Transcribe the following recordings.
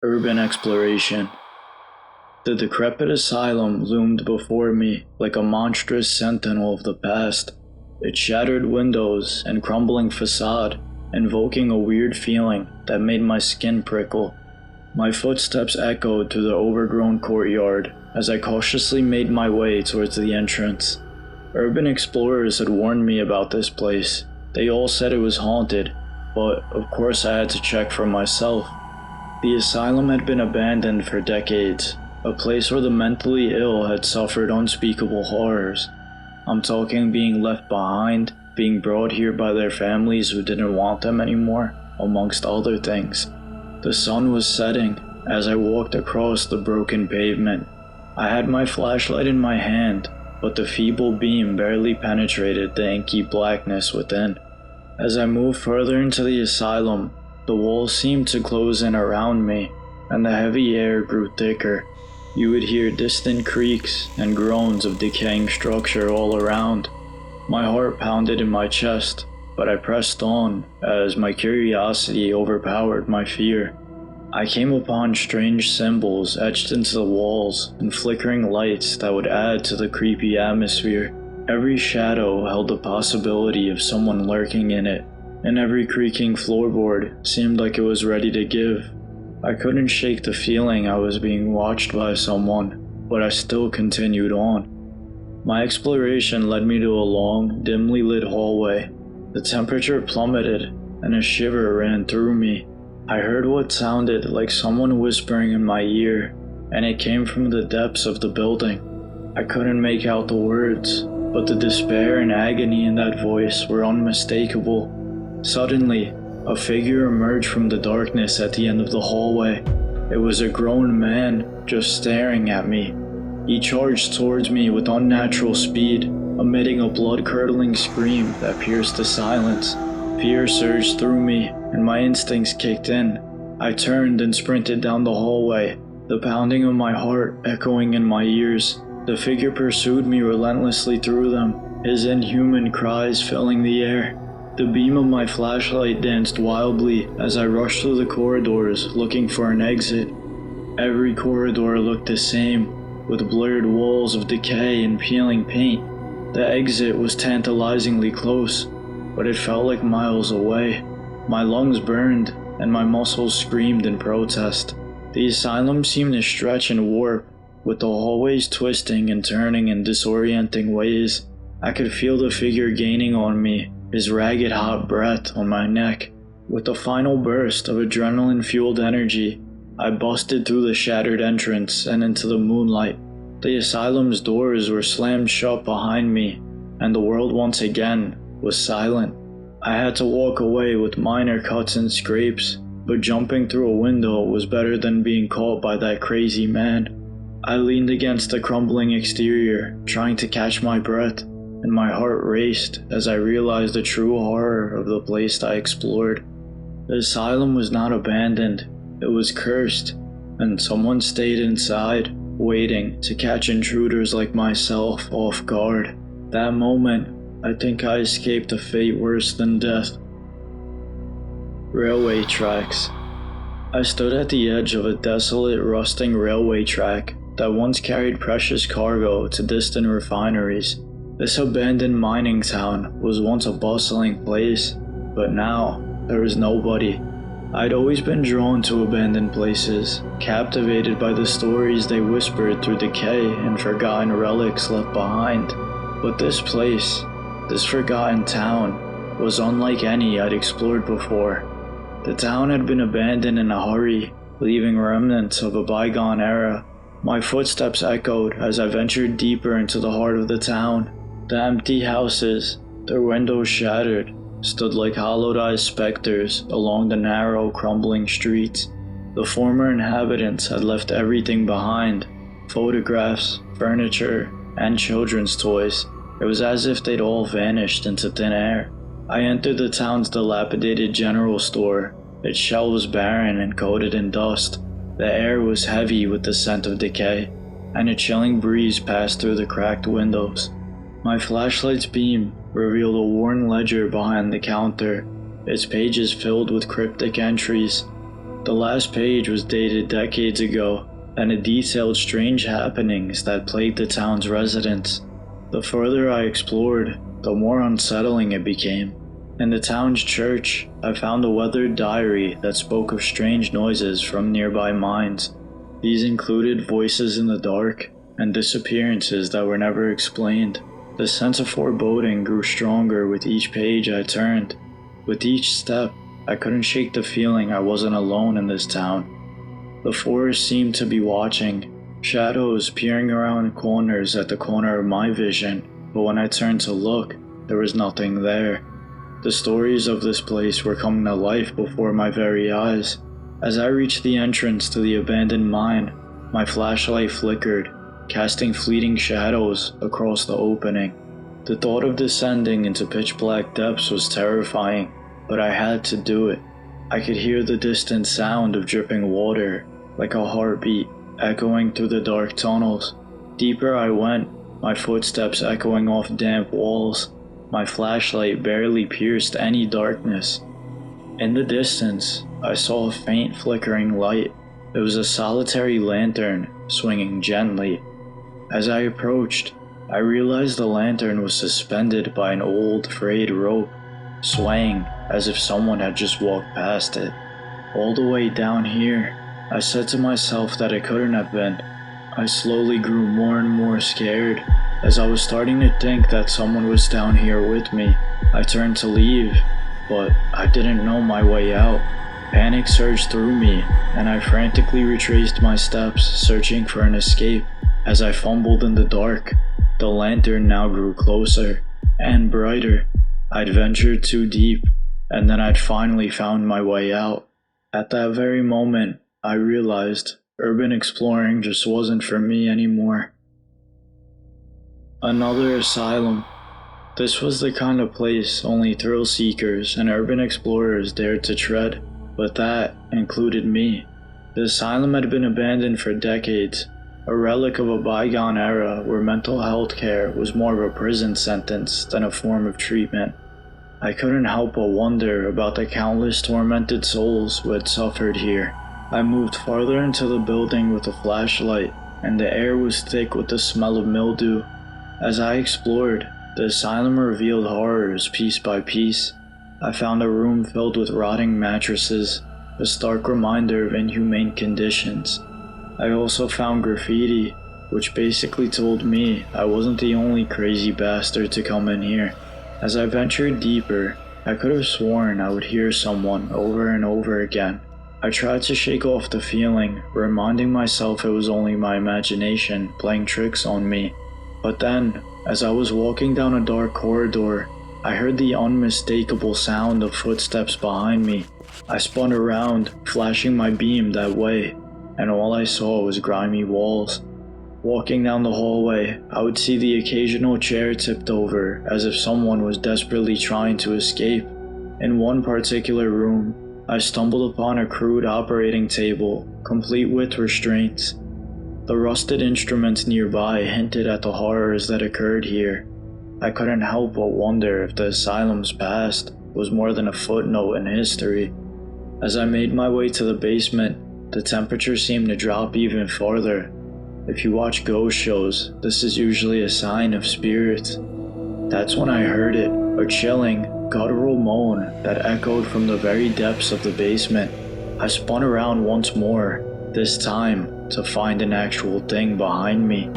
Urban exploration. The decrepit asylum loomed before me like a monstrous sentinel of the past, its shattered windows and crumbling facade invoking a weird feeling that made my skin prickle. My footsteps echoed through the overgrown courtyard as I cautiously made my way towards the entrance. Urban explorers had warned me about this place. They all said it was haunted, but of course I had to check for myself. The asylum had been abandoned for decades, a place where the mentally ill had suffered unspeakable horrors. I'm talking being left behind, being brought here by their families who didn't want them anymore, amongst other things. The sun was setting as I walked across the broken pavement. I had my flashlight in my hand, but the feeble beam barely penetrated the inky blackness within. As I moved further into the asylum, the walls seemed to close in around me, and the heavy air grew thicker. You would hear distant creaks and groans of decaying structure all around. My heart pounded in my chest, but I pressed on as my curiosity overpowered my fear. I came upon strange symbols etched into the walls and flickering lights that would add to the creepy atmosphere. Every shadow held the possibility of someone lurking in it, and every creaking floorboard seemed like it was ready to give. I couldn't shake the feeling I was being watched by someone, but I still continued on. My exploration led me to a long, dimly lit hallway. The temperature plummeted, and a shiver ran through me. I heard what sounded like someone whispering in my ear, and it came from the depths of the building. I couldn't make out the words, but the despair and agony in that voice were unmistakable. Suddenly, a figure emerged from the darkness at the end of the hallway. It was a grown man, just staring at me. He charged towards me with unnatural speed, emitting a blood-curdling scream that pierced the silence. Fear surged through me, and my instincts kicked in. I turned and sprinted down the hallway, the pounding of my heart echoing in my ears. The figure pursued me relentlessly through them, his inhuman cries filling the air. The beam of my flashlight danced wildly as I rushed through the corridors looking for an exit. Every corridor looked the same, with blurred walls of decay and peeling paint. The exit was tantalizingly close, but it felt like miles away. My lungs burned, and my muscles screamed in protest. The asylum seemed to stretch and warp, with the hallways twisting and turning in disorienting ways. I could feel the figure gaining on me, his ragged hot breath on my neck. With a final burst of adrenaline-fueled energy, I busted through the shattered entrance and into the moonlight. The asylum's doors were slammed shut behind me, and the world once again was silent. I had to walk away with minor cuts and scrapes, but jumping through a window was better than being caught by that crazy man. I leaned against the crumbling exterior, trying to catch my breath, and my heart raced as I realized the true horror of the place I explored. The asylum was not abandoned, it was cursed, and someone stayed inside, waiting to catch intruders like myself off guard. That moment, I think I escaped a fate worse than death. Railway tracks. I stood at the edge of a desolate, rusting railway track that once carried precious cargo to distant refineries. This abandoned mining town was once a bustling place, but now there was nobody. I'd always been drawn to abandoned places, captivated by the stories they whispered through decay and forgotten relics left behind. But this place, this forgotten town, was unlike any I'd explored before. The town had been abandoned in a hurry, leaving remnants of a bygone era. My footsteps echoed as I ventured deeper into the heart of the town. The empty houses, their windows shattered, stood like hollowed-eyed specters along the narrow, crumbling streets. The former inhabitants had left everything behind: photographs, furniture, and children's toys. It was as if they'd all vanished into thin air. I entered the town's dilapidated general store, its shelves barren and coated in dust. The air was heavy with the scent of decay, and a chilling breeze passed through the cracked windows. My flashlight's beam revealed a worn ledger behind the counter, its pages filled with cryptic entries. The last page was dated decades ago, and it detailed strange happenings that plagued the town's residents. The further I explored, the more unsettling it became. In the town's church, I found a weathered diary that spoke of strange noises from nearby mines. These included voices in the dark and disappearances that were never explained. The sense of foreboding grew stronger with each page I turned. With each step, I couldn't shake the feeling I wasn't alone in this town. The forest seemed to be watching, shadows peering around corners at the corner of my vision, but when I turned to look, there was nothing there. The stories of this place were coming to life before my very eyes. As I reached the entrance to the abandoned mine, my flashlight flickered, casting fleeting shadows across the opening. The thought of descending into pitch-black depths was terrifying, but I had to do it. I could hear the distant sound of dripping water, like a heartbeat, echoing through the dark tunnels. Deeper I went, my footsteps echoing off damp walls. My flashlight barely pierced any darkness. In the distance, I saw a faint flickering light. It was a solitary lantern, swinging gently. As I approached, I realized the lantern was suspended by an old, frayed rope, swaying as if someone had just walked past it. All the way down here, I said to myself that it couldn't have been. I slowly grew more and more scared. As I was starting to think that someone was down here with me, I turned to leave, but I didn't know my way out. Panic surged through me, and I frantically retraced my steps, searching for an escape. As I fumbled in the dark, the lantern now grew closer and brighter. I'd ventured too deep, and then I'd finally found my way out. At that very moment, I realized urban exploring just wasn't for me anymore. Another asylum. This was the kind of place only thrill seekers and urban explorers dared to tread, but that included me. The asylum had been abandoned for decades, a relic of a bygone era where mental health care was more of a prison sentence than a form of treatment. I couldn't help but wonder about the countless tormented souls who had suffered here. I moved farther into the building with a flashlight, and the air was thick with the smell of mildew. As I explored, the asylum revealed horrors piece by piece. I found a room filled with rotting mattresses, a stark reminder of inhumane conditions. I also found graffiti, which basically told me I wasn't the only crazy bastard to come in here. As I ventured deeper, I could have sworn I would hear someone over and over again. I tried to shake off the feeling, reminding myself it was only my imagination playing tricks on me. But then, as I was walking down a dark corridor, I heard the unmistakable sound of footsteps behind me. I spun around, flashing my beam that way, and all I saw was grimy walls. Walking down the hallway, I would see the occasional chair tipped over as if someone was desperately trying to escape. In one particular room, I stumbled upon a crude operating table, complete with restraints. The rusted instruments nearby hinted at the horrors that occurred here. I couldn't help but wonder if the asylum's past was more than a footnote in history. As I made my way to the basement, the temperature seemed to drop even farther. If you watch ghost shows, this is usually a sign of spirits. That's when I heard it, a chilling, guttural moan that echoed from the very depths of the basement. I spun around once more, this time to find an actual thing behind me.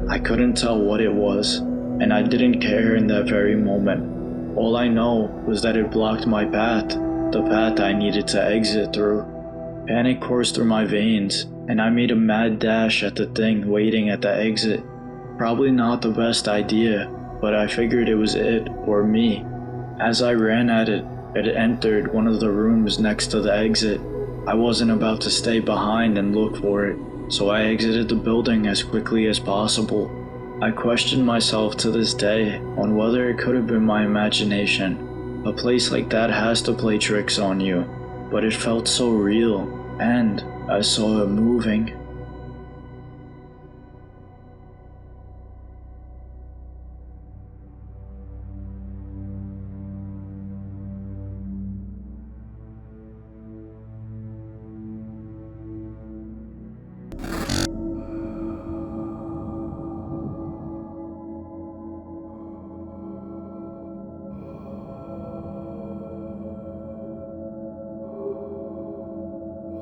I couldn't tell what it was, and I didn't care in that very moment. All I know was that it blocked my path, the path I needed to exit through. Panic coursed through my veins, and I made a mad dash at the thing waiting at the exit. Probably not the best idea, but I figured it was it or me. As I ran at it, it entered one of the rooms next to the exit. I wasn't about to stay behind and look for it, so I exited the building as quickly as possible. I questioned myself to this day on whether it could have been my imagination. A place like that has to play tricks on you, but it felt so real, and I saw it moving.